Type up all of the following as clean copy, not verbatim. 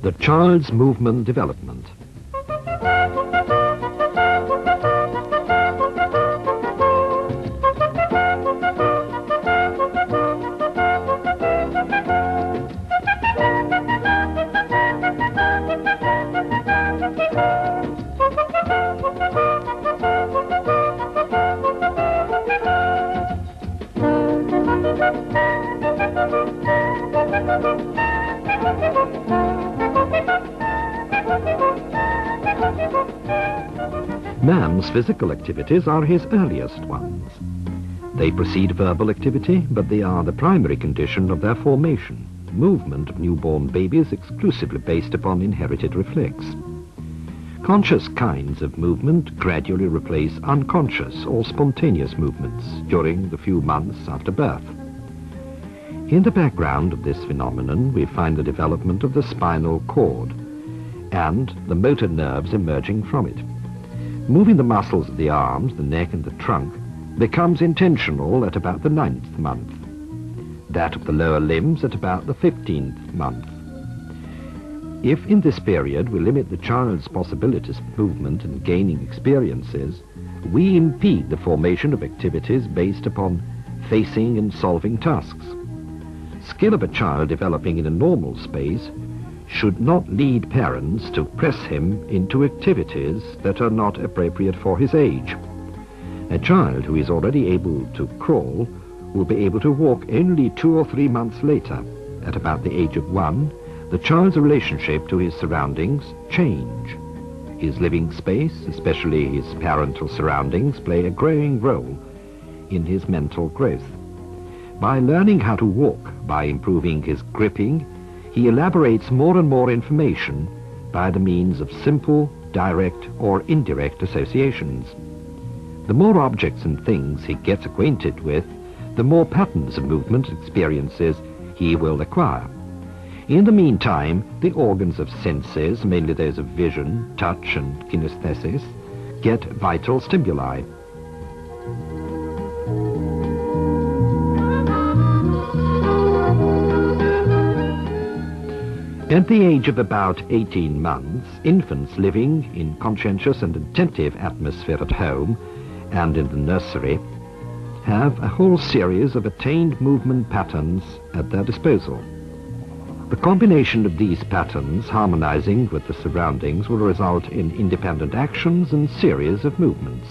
The child's movement development. Man's physical activities are his earliest ones. They precede verbal activity, but they are the primary condition of their formation. Movement of newborn babies exclusively based upon inherited reflex. Conscious kinds of movement gradually replace unconscious or spontaneous movements during the few months after birth. In the background of this phenomenon, we find the development of the spinal cord and the motor nerves emerging from it. Moving the muscles of the arms, the neck and the trunk becomes intentional at about the 9th month. That of the lower limbs at about the 15th month. If in this period we limit the child's possibilities of movement and gaining experiences, we impede the formation of activities based upon facing and solving tasks. Skill of a child developing in a normal space should not lead parents to press him into activities that are not appropriate for his age. A child who is already able to crawl will be able to walk only 2 or 3 months later. At about the age of 1, the child's relationship to his surroundings change. His living space, especially his parental surroundings, play a growing role in his mental growth. By learning how to walk, by improving his gripping, he elaborates more and more information by the means of simple, direct or indirect associations. The more objects and things he gets acquainted with, the more patterns of movement experiences he will acquire. In the meantime, the organs of senses, mainly those of vision, touch and kinesthesis, get vital stimuli. At the age of about 18 months, infants living in conscientious and attentive atmosphere at home and in the nursery have a whole series of attained movement patterns at their disposal. The combination of these patterns, harmonizing with the surroundings, will result in independent actions and series of movements.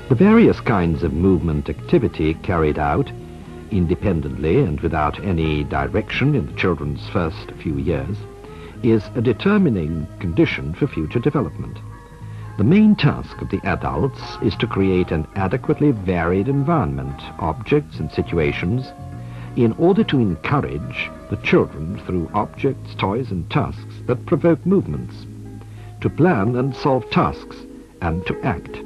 The various kinds of movement activity carried out independently and without any direction in the children's first few years is a determining condition for future development. The main task of the adults is to create an adequately varied environment, objects and situations, in order to encourage the children through objects, toys and tasks that provoke movements, to plan and solve tasks, and to act.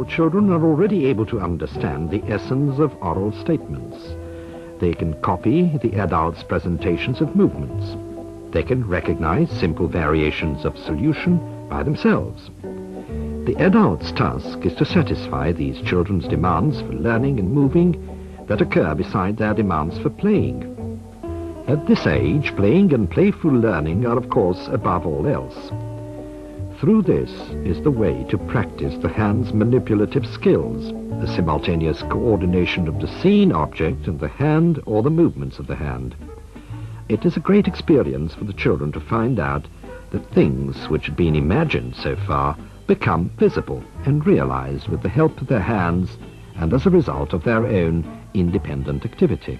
Children are already able to understand the essence of oral statements. They can copy the adult's presentations of movements. They can recognize simple variations of solution by themselves. The adult's task is to satisfy these children's demands for learning and moving that occur beside their demands for playing. At this age, playing and playful learning are, of course, above all else. Through this is the way to practice the hand's manipulative skills, the simultaneous coordination of the seen object and the hand or the movements of the hand. It is a great experience for the children to find out that things which had been imagined so far become visible and realized with the help of their hands and as a result of their own independent activity.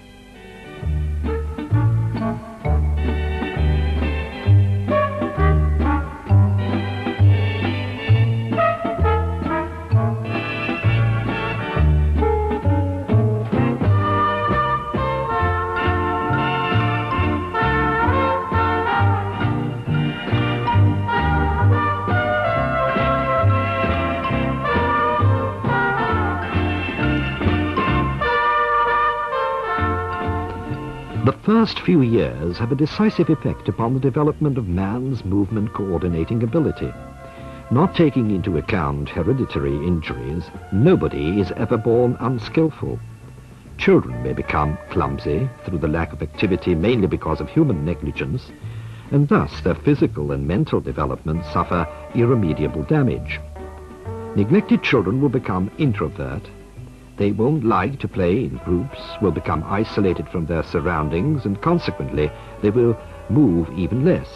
The first few years have a decisive effect upon the development of man's movement coordinating ability. Not taking into account hereditary injuries, nobody is ever born unskillful. Children may become clumsy through the lack of activity, mainly because of human negligence, and thus their physical and mental development suffer irremediable damage. Neglected children will become introvert. They won't like to play in groups, will become isolated from their surroundings, and consequently they will move even less.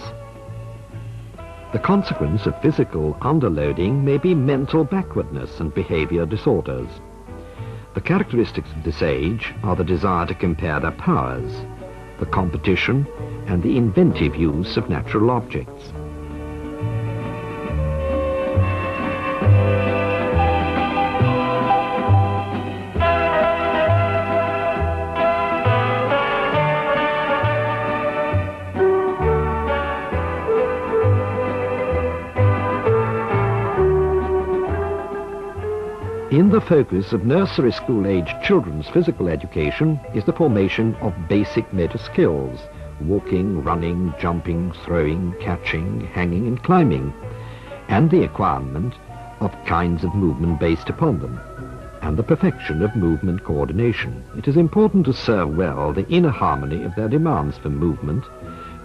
The consequence of physical underloading may be mental backwardness and behavior disorders. The characteristics of this age are the desire to compare their powers, the competition, and the inventive use of natural objects. In the focus of nursery school-age children's physical education is the formation of basic motor skills: walking, running, jumping, throwing, catching, hanging and climbing, and the acquirement of kinds of movement based upon them, and the perfection of movement coordination. It is important to serve well the inner harmony of their demands for movement,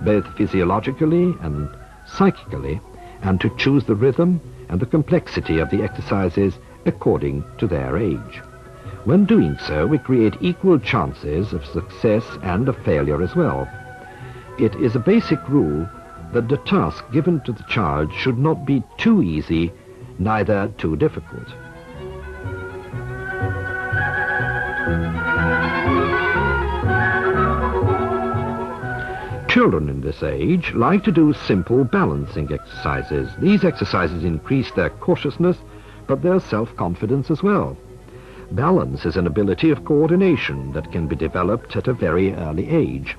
both physiologically and psychically, and to choose the rhythm and the complexity of the exercises according to their age. When doing so, we create equal chances of success and of failure as well. It is a basic rule that the task given to the child should not be too easy, neither too difficult. Children in this age like to do simple balancing exercises. These exercises increase their cautiousness, but their self-confidence as well. Balance is an ability of coordination that can be developed at a very early age.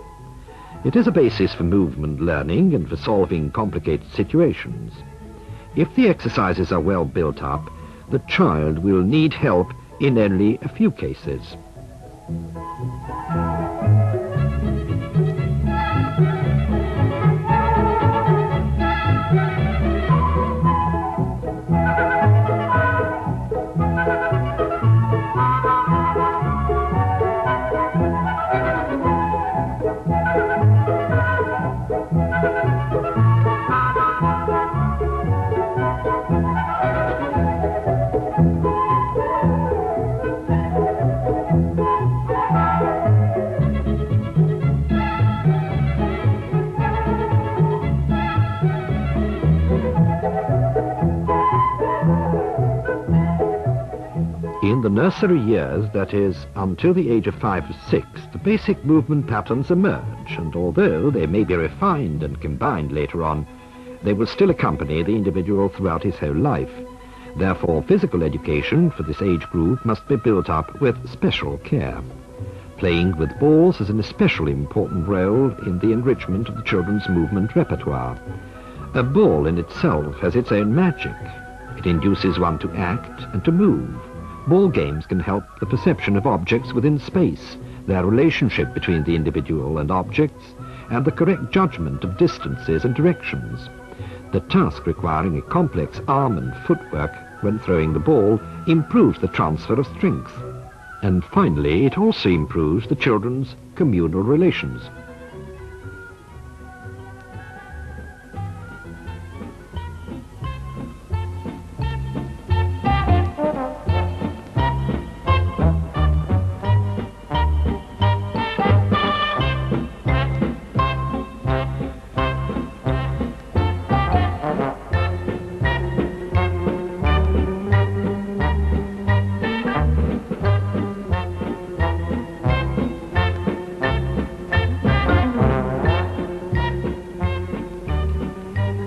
It is a basis for movement learning and for solving complicated situations. If the exercises are well built up, the child will need help in only a few cases. In the nursery years, that is, until the age of 5 or 6, the basic movement patterns emerge, and although they may be refined and combined later on, they will still accompany the individual throughout his whole life. Therefore, physical education for this age group must be built up with special care. Playing with balls has an especially important role in the enrichment of the children's movement repertoire. A ball in itself has its own magic. It induces one to act and to move. Ball games can help the perception of objects within space, their relationship between the individual and objects, and the correct judgment of distances and directions. The task requiring a complex arm and footwork when throwing the ball improves the transfer of strength. And finally, it also improves the children's communal relations.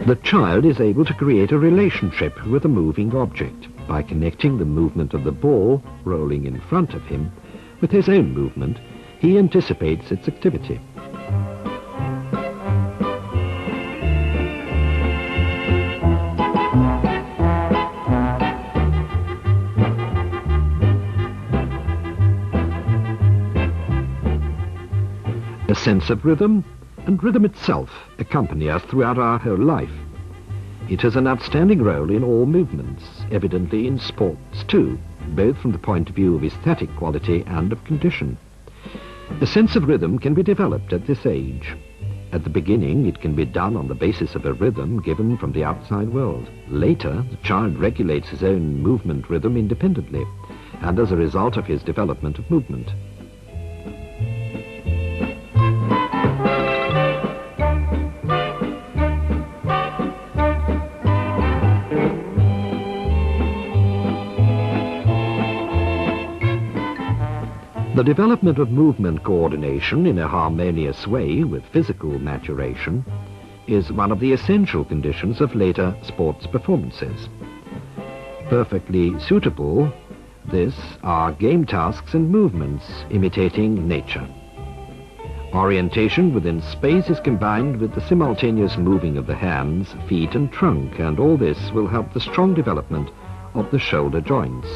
The child is able to create a relationship with a moving object by connecting the movement of the ball rolling in front of him with his own movement. He anticipates its activity. A sense of rhythm and rhythm itself accompany us throughout our whole life. It has an outstanding role in all movements, evidently in sports too, both from the point of view of aesthetic quality and of condition. A sense of rhythm can be developed at this age. At the beginning, it can be done on the basis of a rhythm given from the outside world. Later, the child regulates his own movement rhythm independently, and as a result of his development of movement. The development of movement coordination in a harmonious way with physical maturation is one of the essential conditions of later sports performances. Perfectly suitable, this are game tasks and movements imitating nature. Orientation within space is combined with the simultaneous moving of the hands, feet and trunk, and all this will help the strong development of the shoulder joints.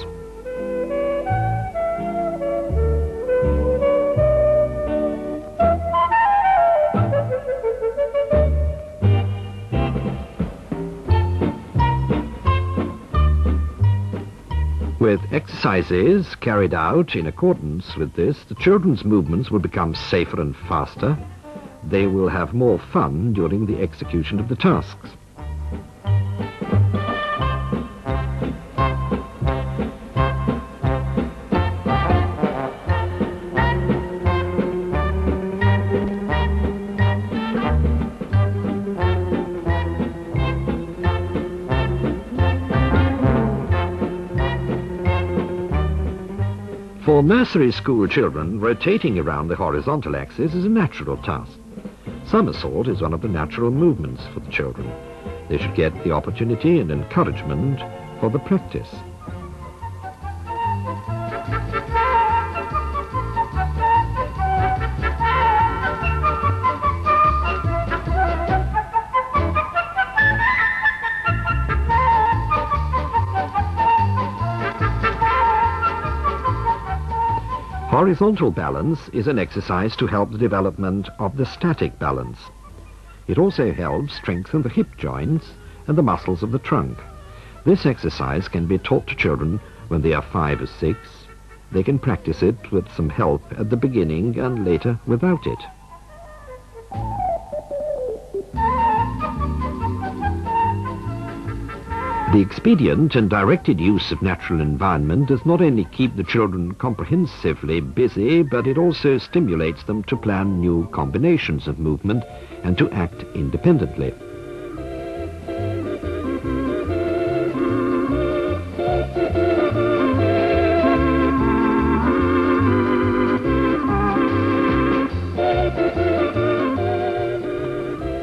With exercises carried out in accordance with this, the children's movements will become safer and faster. They will have more fun during the execution of the tasks. For nursery school children, rotating around the horizontal axis is a natural task. Somersault is one of the natural movements for the children. They should get the opportunity and encouragement for the practice. Horizontal balance is an exercise to help the development of the static balance. It also helps strengthen the hip joints and the muscles of the trunk. This exercise can be taught to children when they are 5 or 6. They can practice it with some help at the beginning and later without it. The expedient and directed use of natural environment does not only keep the children comprehensively busy, but it also stimulates them to plan new combinations of movement and to act independently.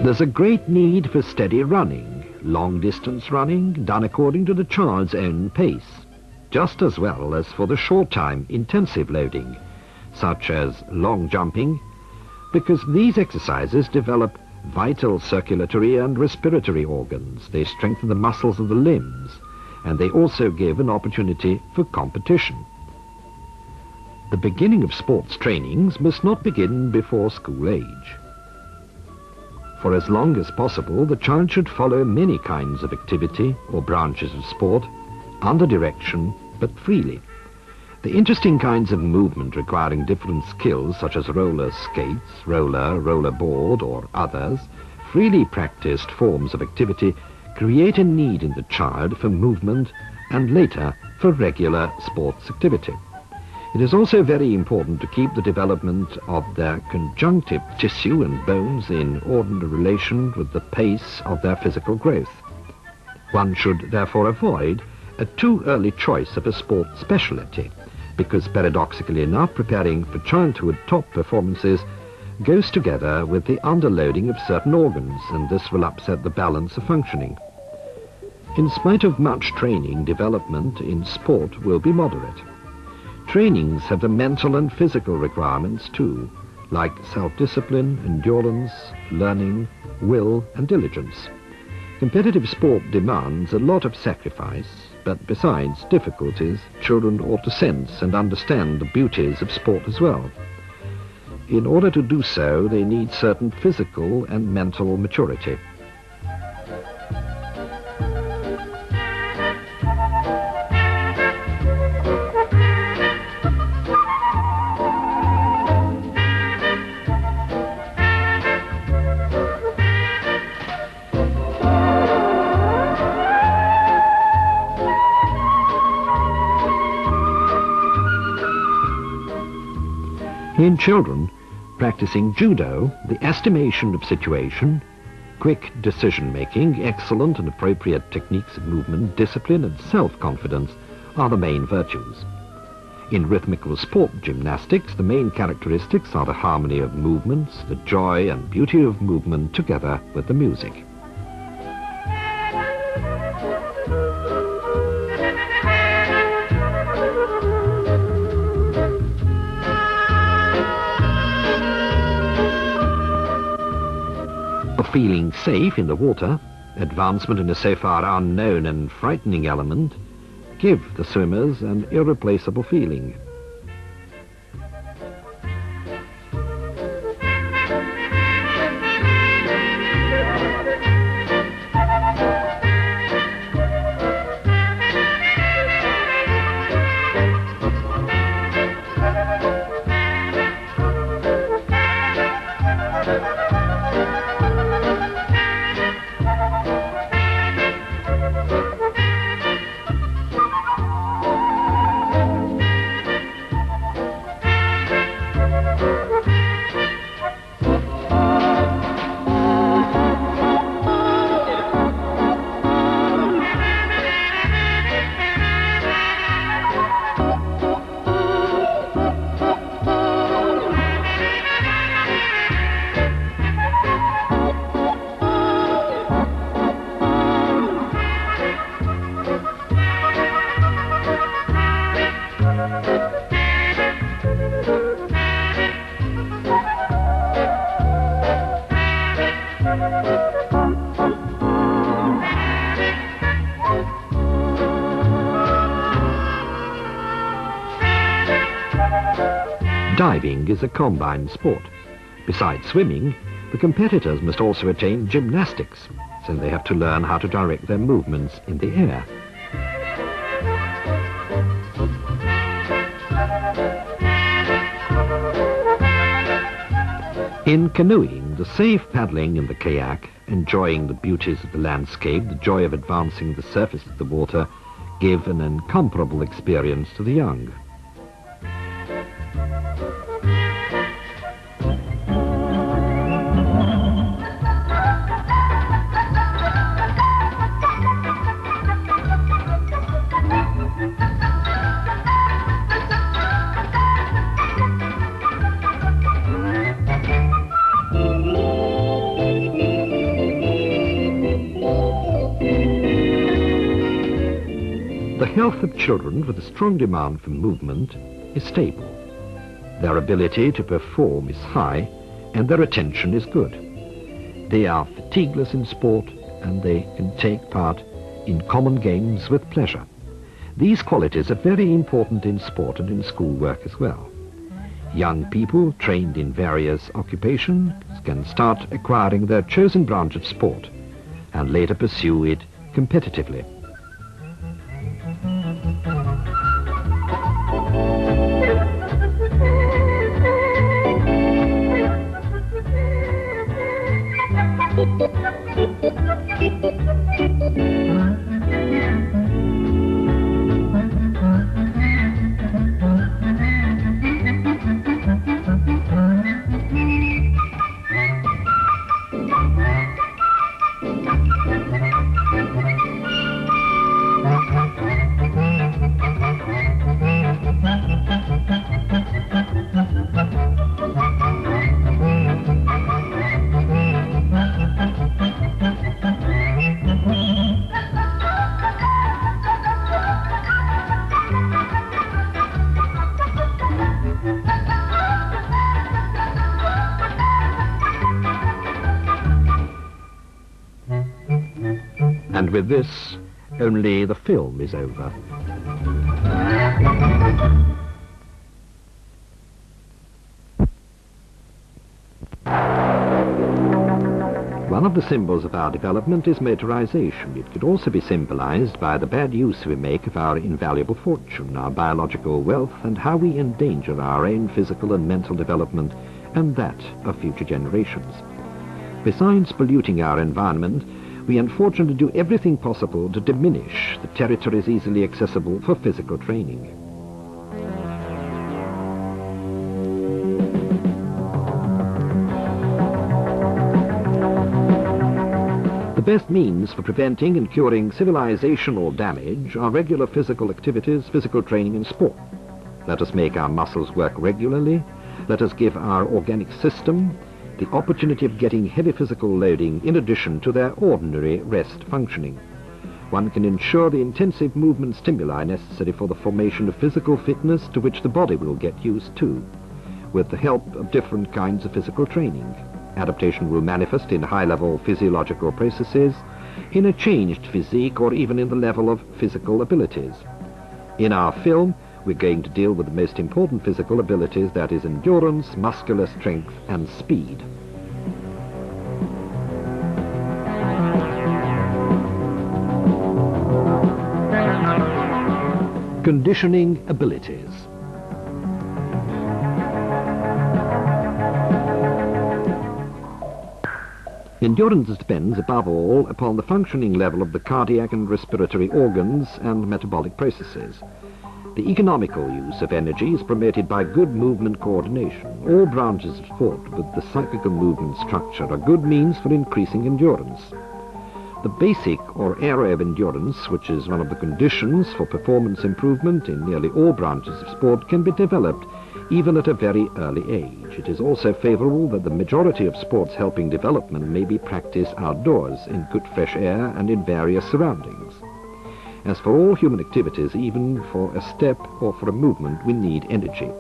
There's a great need for steady running. Long-distance running done according to the child's own pace, just as well as for the short-time intensive loading, such as long jumping, because these exercises develop vital circulatory and respiratory organs. They strengthen the muscles of the limbs, and they also give an opportunity for competition. The beginning of sports trainings must not begin before school age. For as long as possible, the child should follow many kinds of activity or branches of sport, under direction, but freely. The interesting kinds of movement requiring different skills, such as roller skates, rollerboard, or others, freely practiced forms of activity, create a need in the child for movement and later for regular sports activity. It is also very important to keep the development of their conjunctive tissue and bones in ordinary relation with the pace of their physical growth. One should therefore avoid a too early choice of a sport specialty, because paradoxically enough, preparing for childhood top performances goes together with the underloading of certain organs, and this will upset the balance of functioning. In spite of much training, development in sport will be moderate. Trainings have the mental and physical requirements too, like self-discipline, endurance, learning, will and diligence. Competitive sport demands a lot of sacrifice, but besides difficulties, children ought to sense and understand the beauties of sport as well. In order to do so, they need certain physical and mental maturity. In children practicing judo, the estimation of situation, quick decision-making, excellent and appropriate techniques of movement, discipline and self-confidence are the main virtues. In rhythmical sport gymnastics, the main characteristics are the harmony of movements, the joy and beauty of movement together with the music. Feeling safe in the water, advancement in a so far unknown and frightening element, give the swimmers an irreplaceable feeling. Diving is a combined sport. Besides swimming, the competitors must also attain gymnastics, so they have to learn how to direct their movements in the air. In canoeing, the safe paddling in the kayak, enjoying the beauties of the landscape, the joy of advancing the surface of the water, give an incomparable experience to the young. The health of children with a strong demand for movement is stable. Their ability to perform is high and their attention is good. They are fatigueless in sport and they can take part in common games with pleasure. These qualities are very important in sport and in schoolwork as well. Young people trained in various occupations can start acquiring their chosen branch of sport and later pursue it competitively. And with this, only the film is over. One of the symbols of our development is motorization. It could also be symbolized by the bad use we make of our invaluable fortune, our biological wealth, and how we endanger our own physical and mental development and that of future generations. Besides polluting our environment, we unfortunately do everything possible to diminish the territories easily accessible for physical training. The best means for preventing and curing civilizational damage are regular physical activities, physical training and sport. Let us make our muscles work regularly. Let us give our organic system the opportunity of getting heavy physical loading in addition to their ordinary rest functioning. One can ensure the intensive movement stimuli necessary for the formation of physical fitness to which the body will get used to, with the help of different kinds of physical training. Adaptation will manifest in high-level physiological processes, in a changed physique, or even in the level of physical abilities. In our film, we're going to deal with the most important physical abilities, that is endurance, muscular strength, and speed. Conditioning abilities. Endurance depends, above all, upon the functioning level of the cardiac and respiratory organs and metabolic processes. The economical use of energy is promoted by good movement coordination. All branches of sport with the cyclical movement structure are good means for increasing endurance. The basic or aerobic endurance, which is one of the conditions for performance improvement in nearly all branches of sport, can be developed even at a very early age. It is also favorable that the majority of sports helping development may be practiced outdoors in good fresh air and in various surroundings. As for all human activities, even for a step or for a movement, we need energy.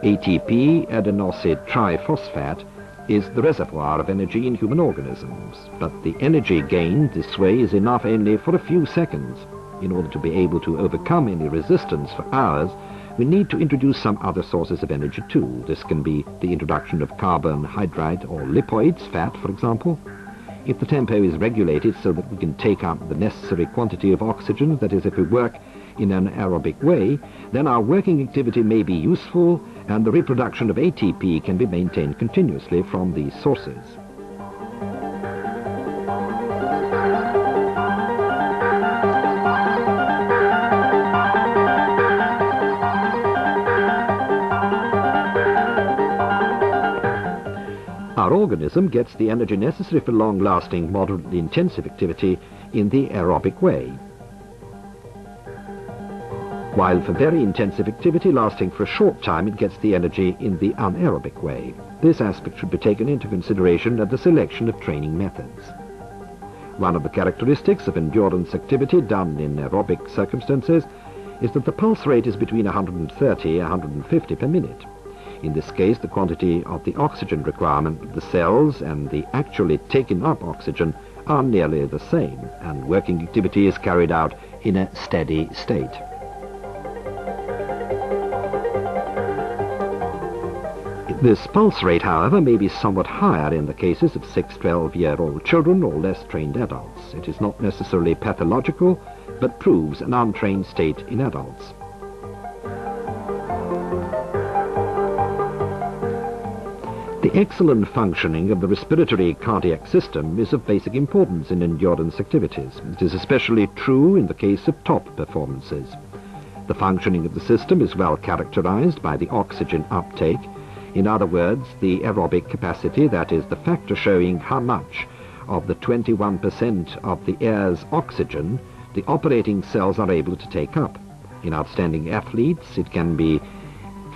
ATP, adenosine triphosphate, is the reservoir of energy in human organisms, but the energy gained this way is enough only for a few seconds. In order to be able to overcome any resistance for hours, we need to introduce some other sources of energy too. This can be the introduction of carbohydrate or lipids, fat for example. If the tempo is regulated so that we can take up the necessary quantity of oxygen, that is, if we work in an aerobic way, then our working activity may be useful and the reproduction of ATP can be maintained continuously from these sources. Our organism gets the energy necessary for long-lasting, moderately intensive activity in the aerobic way, while for very intensive activity lasting for a short time it gets the energy in the anaerobic way. This aspect should be taken into consideration at the selection of training methods. One of the characteristics of endurance activity done in aerobic circumstances is that the pulse rate is between 130 and 150 per minute. In this case, the quantity of the oxygen requirement of the cells and the actually taken up oxygen are nearly the same, and working activity is carried out in a steady state. This pulse rate, however, may be somewhat higher in the cases of 6-12-year-old children or less trained adults. It is not necessarily pathological, but proves an untrained state in adults. The excellent functioning of the respiratory cardiac system is of basic importance in endurance activities. It is especially true in the case of top performances. The functioning of the system is well characterized by the oxygen uptake. In other words, the aerobic capacity, that is, the factor showing how much of the 21% of the air's oxygen the operating cells are able to take up. In outstanding athletes, it can be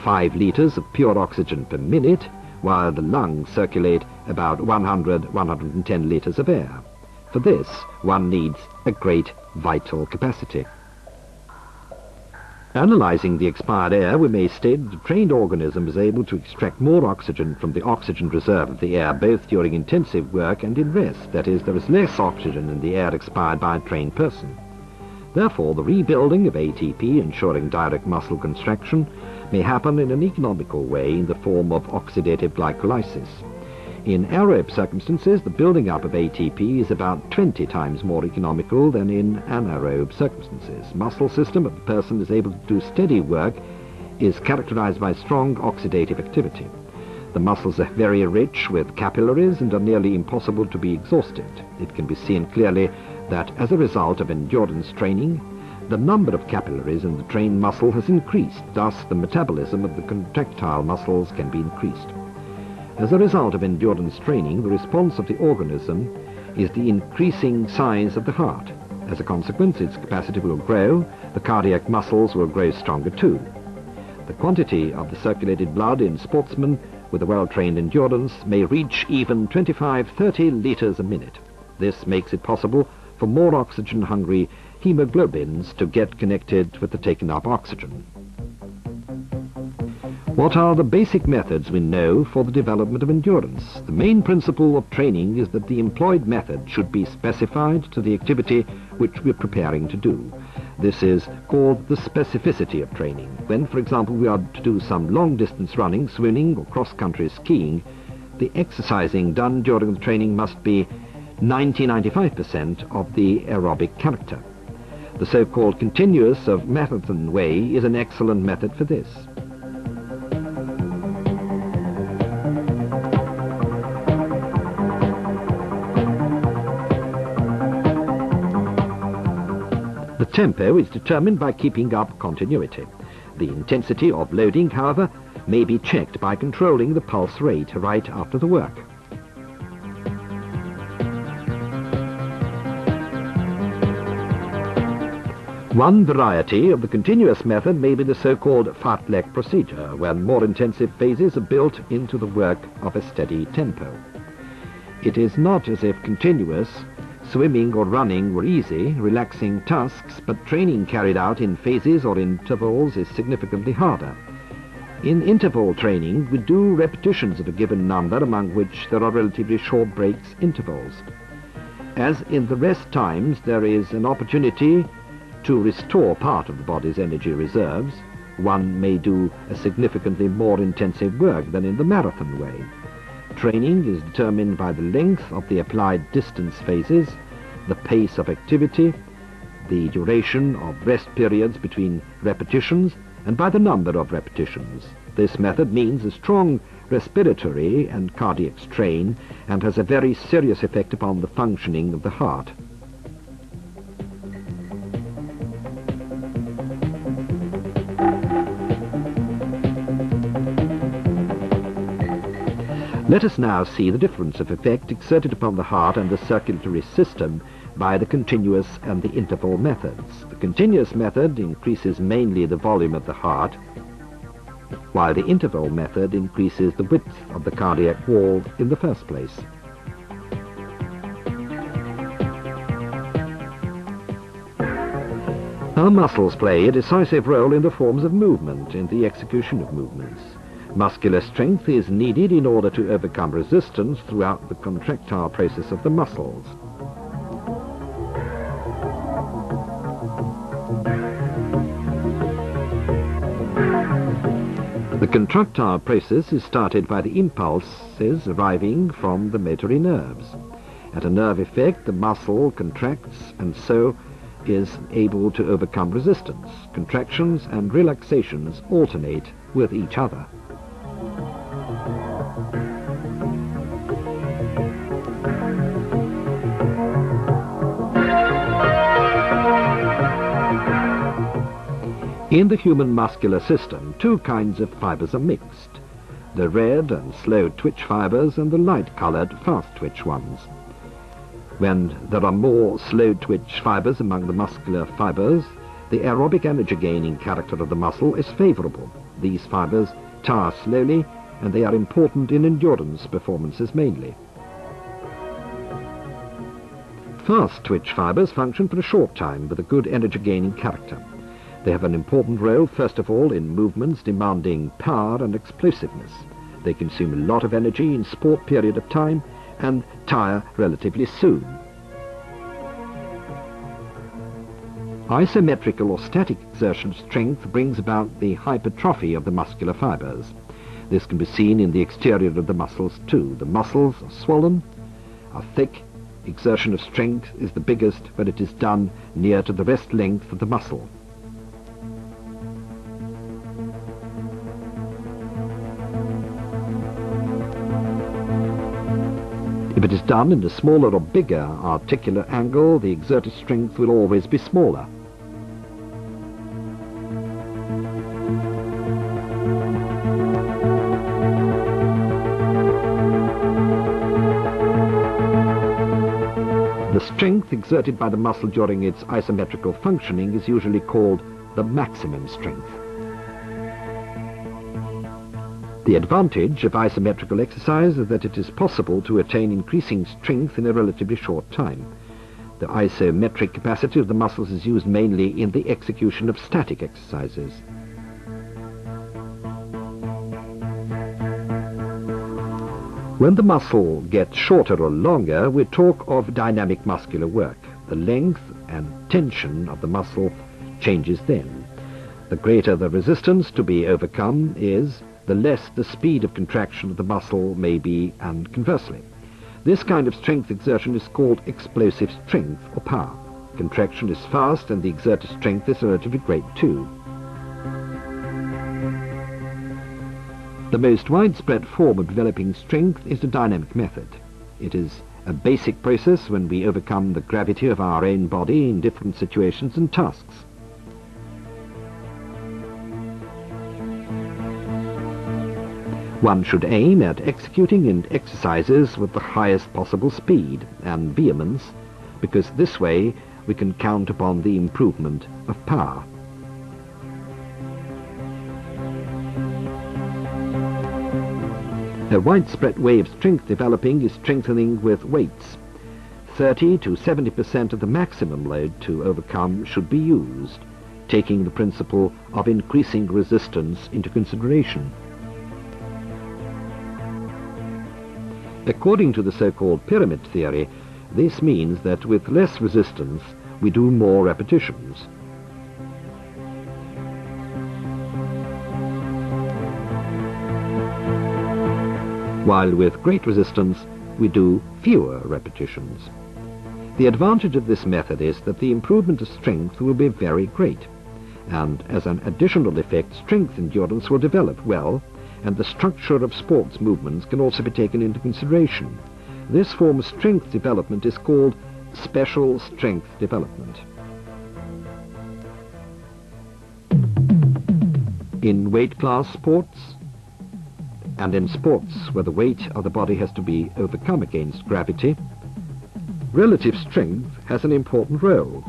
5 liters of pure oxygen per minute, while the lungs circulate about 100-110 liters of air. For this, one needs a great vital capacity. Analyzing the expired air, we may state that a trained organism is able to extract more oxygen from the oxygen reserve of the air, both during intensive work and in rest. That is, there is less oxygen in the air expired by a trained person. Therefore, the rebuilding of ATP, ensuring direct muscle contraction, may happen in an economical way in the form of oxidative glycolysis. In aerobe circumstances, the building up of ATP is about 20 times more economical than in anaerobe circumstances. Muscle system of the person is able to do steady work is characterized by strong oxidative activity. The muscles are very rich with capillaries and are nearly impossible to be exhausted. It can be seen clearly that as a result of endurance training, the number of capillaries in the trained muscle has increased. Thus, the metabolism of the contractile muscles can be increased. As a result of endurance training, the response of the organism is the increasing size of the heart. As a consequence, its capacity will grow, the cardiac muscles will grow stronger too. The quantity of the circulated blood in sportsmen with a well-trained endurance may reach even 25-30 liters a minute. This makes it possible for more oxygen-hungry hemoglobins to get connected with the taken-up oxygen. What are the basic methods we know for the development of endurance? The main principle of training is that the employed method should be specified to the activity which we're preparing to do. This is called the specificity of training. When, for example, we are to do some long-distance running, swimming, or cross-country skiing, the exercising done during the training must be 90-95% of the aerobic character. The so-called continuous of marathon way is an excellent method for this. The tempo is determined by keeping up continuity. The intensity of loading, however, may be checked by controlling the pulse rate right after the work. One variety of the continuous method may be the so-called fartlek procedure, when more intensive phases are built into the work of a steady tempo. It is not as if continuous swimming or running were easy, relaxing tasks, but training carried out in phases or intervals is significantly harder. In interval training, we do repetitions of a given number, among which there are relatively short breaks, intervals. As in the rest times, there is an opportunity to restore part of the body's energy reserves. One may do a significantly more intensive work than in the marathon way. Training is determined by the length of the applied distance phases, the pace of activity, the duration of rest periods between repetitions, and by the number of repetitions. This method means a strong respiratory and cardiac strain and has a very serious effect upon the functioning of the heart. Let us now see the difference of effect exerted upon the heart and the circulatory system by the continuous and the interval methods. The continuous method increases mainly the volume of the heart, while the interval method increases the width of the cardiac wall in the first place. Our muscles play a decisive role in the forms of movement, in the execution of movements. Muscular strength is needed in order to overcome resistance throughout the contractile process of the muscles. The contractile process is started by the impulses arriving from the motory nerves. At a nerve effect, the muscle contracts and so is able to overcome resistance. Contractions and relaxations alternate with each other. In the human muscular system, two kinds of fibers are mixed: the red and slow twitch fibers and the light-colored fast twitch ones. When there are more slow twitch fibers among the muscular fibers, the aerobic energy gaining character of the muscle is favorable. These fibers tire slowly, and they are important in endurance performances mainly. Fast twitch fibers function for a short time with a good energy gaining character. They have an important role, first of all, in movements demanding power and explosiveness. They consume a lot of energy in a short period of time and tire relatively soon. Isometrical or static exertion of strength brings about the hypertrophy of the muscular fibers. This can be seen in the exterior of the muscles too. The muscles are swollen, are thick. Exertion of strength is the biggest when it is done near to the rest length of the muscle. If it is done in a smaller or bigger articular angle, the exerted strength will always be smaller. The strength exerted by the muscle during its isometrical functioning is usually called the maximum strength. The advantage of isometrical exercise is that it is possible to attain increasing strength in a relatively short time. The isometric capacity of the muscles is used mainly in the execution of static exercises. When the muscle gets shorter or longer, we talk of dynamic muscular work. The length and tension of the muscle changes then. The greater the resistance to be overcome is, the less the speed of contraction of the muscle may be, and conversely. This kind of strength exertion is called explosive strength or power. Contraction is fast and the exerted strength is relatively great too. The most widespread form of developing strength is the dynamic method. It is a basic process when we overcome the gravity of our own body in different situations and tasks. One should aim at executing in exercises with the highest possible speed and vehemence, because this way we can count upon the improvement of power. A widespread way of strength developing is strengthening with weights. 30 to 70% of the maximum load to overcome should be used, taking the principle of increasing resistance into consideration. According to the so-called pyramid theory, this means that with less resistance we do more repetitions. While with great resistance we do fewer repetitions. The advantage of this method is that the improvement of strength will be very great, and as an additional effect, strength endurance will develop well, and the structure of sports movements can also be taken into consideration. This form of strength development is called special strength development. In weight class sports, and in sports where the weight of the body has to be overcome against gravity, relative strength has an important role,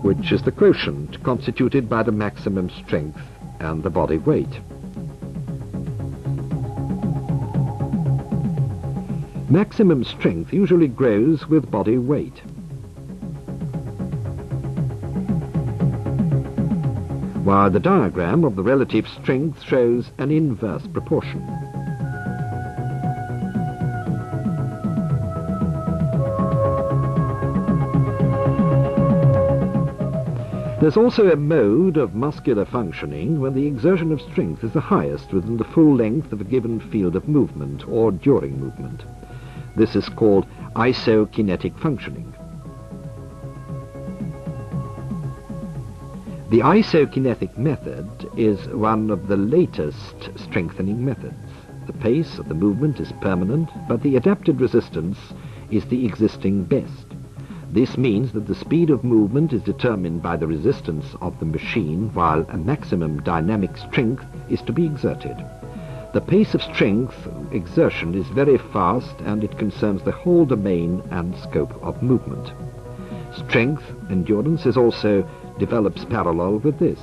which is the quotient constituted by the maximum strength and the body weight. Maximum strength usually grows with body weight. While the diagram of the relative strength shows an inverse proportion. There's also a mode of muscular functioning when the exertion of strength is the highest within the full length of a given field of movement or during movement. This is called isokinetic functioning. The isokinetic method is one of the latest strengthening methods. The pace of the movement is permanent, but the adapted resistance is the existing best. This means that the speed of movement is determined by the resistance of the machine, while a maximum dynamic strength is to be exerted. The pace of strength exertion is very fast, and it concerns the whole domain and scope of movement. Strength endurance is also develops parallel with this.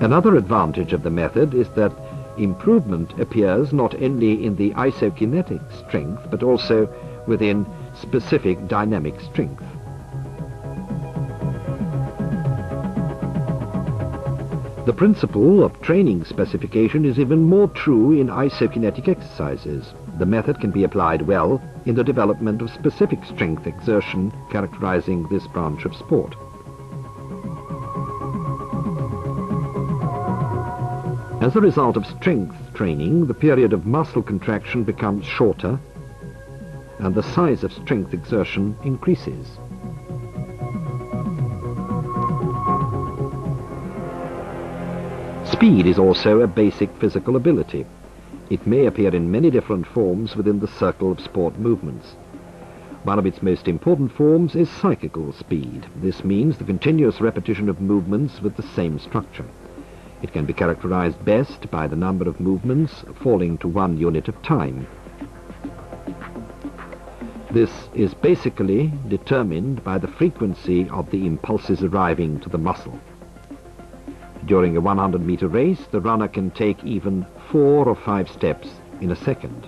Another advantage of the method is that improvement appears not only in the isokinetic strength but also within specific dynamic strength. The principle of training specification is even more true in isokinetic exercises. The method can be applied well in the development of specific strength exertion characterizing this branch of sport. As a result of strength training, the period of muscle contraction becomes shorter and the size of strength exertion increases. Speed is also a basic physical ability. It may appear in many different forms within the circle of sport movements. One of its most important forms is cyclical speed. This means the continuous repetition of movements with the same structure. It can be characterized best by the number of movements falling to 1 unit of time. This is basically determined by the frequency of the impulses arriving to the muscle. During a 100-meter race, the runner can take even 4 or 5 steps in a second.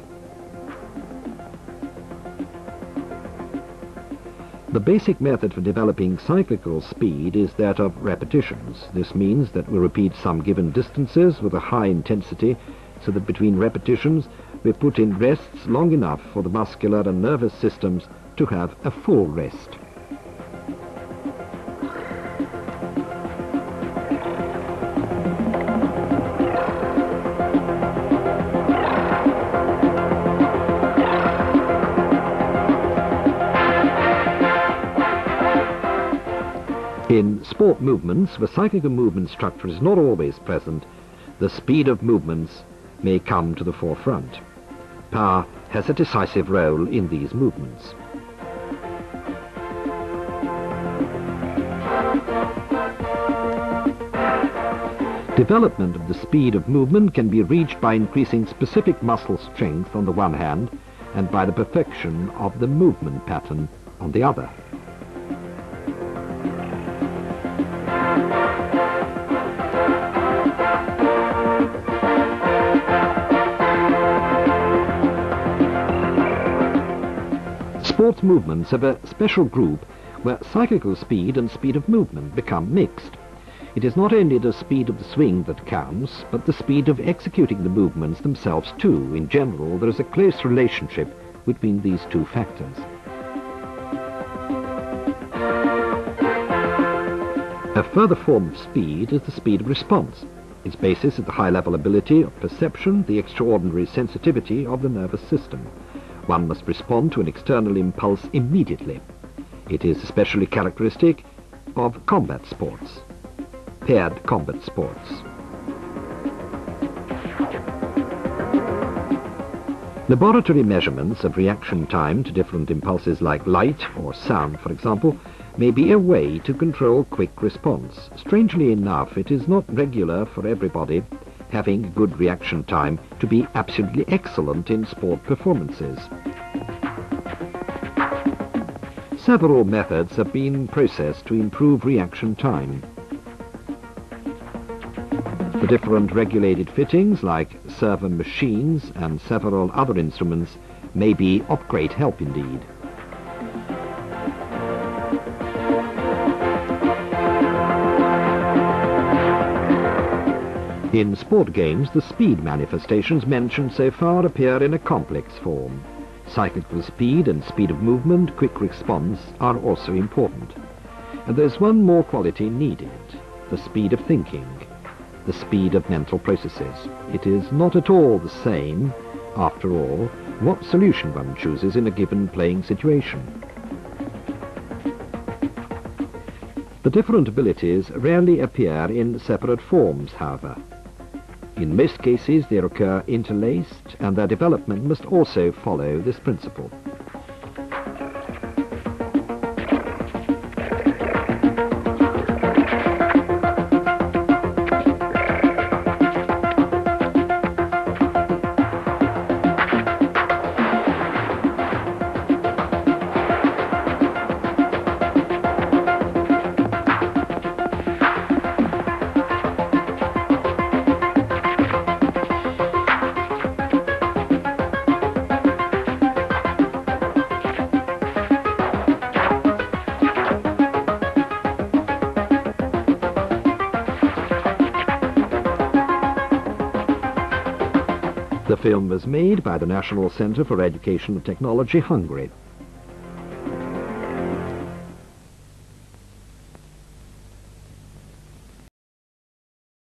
The basic method for developing cyclical speed is that of repetitions. This means that we repeat some given distances with a high intensity so that between repetitions we put in rests long enough for the muscular and nervous systems to have a full rest. In sport movements, where cyclical movement structure is not always present, the speed of movements may come to the forefront. Power has a decisive role in these movements. Development of the speed of movement can be reached by increasing specific muscle strength on the one hand and by the perfection of the movement pattern on the other. Sports movements have a special group where cyclical speed and speed of movement become mixed. It is not only the speed of the swing that counts, but the speed of executing the movements themselves too. In general, there is a close relationship between these two factors. A further form of speed is the speed of response. Its basis is the high-level ability of perception, the extraordinary sensitivity of the nervous system. One must respond to an external impulse immediately. It is especially characteristic of combat sports, paired combat sports. Laboratory measurements of reaction time to different impulses like light or sound, for example, may be a way to control quick response. Strangely enough, it is not regular for everybody having good reaction time to be absolutely excellent in sport performances. Several methods have been processed to improve reaction time. The different regulated fittings like servo machines and several other instruments may be of great help indeed. In sport games, the speed manifestations mentioned so far appear in a complex form. Cyclical speed and speed of movement, quick response, are also important. And there's one more quality needed, the speed of thinking, the speed of mental processes. It is not at all the same, after all, what solution one chooses in a given playing situation. The different abilities rarely appear in separate forms, however. In most cases they occur interlaced, and their development must also follow this principle. film was made by the National Centre for Education and Technology, Hungary.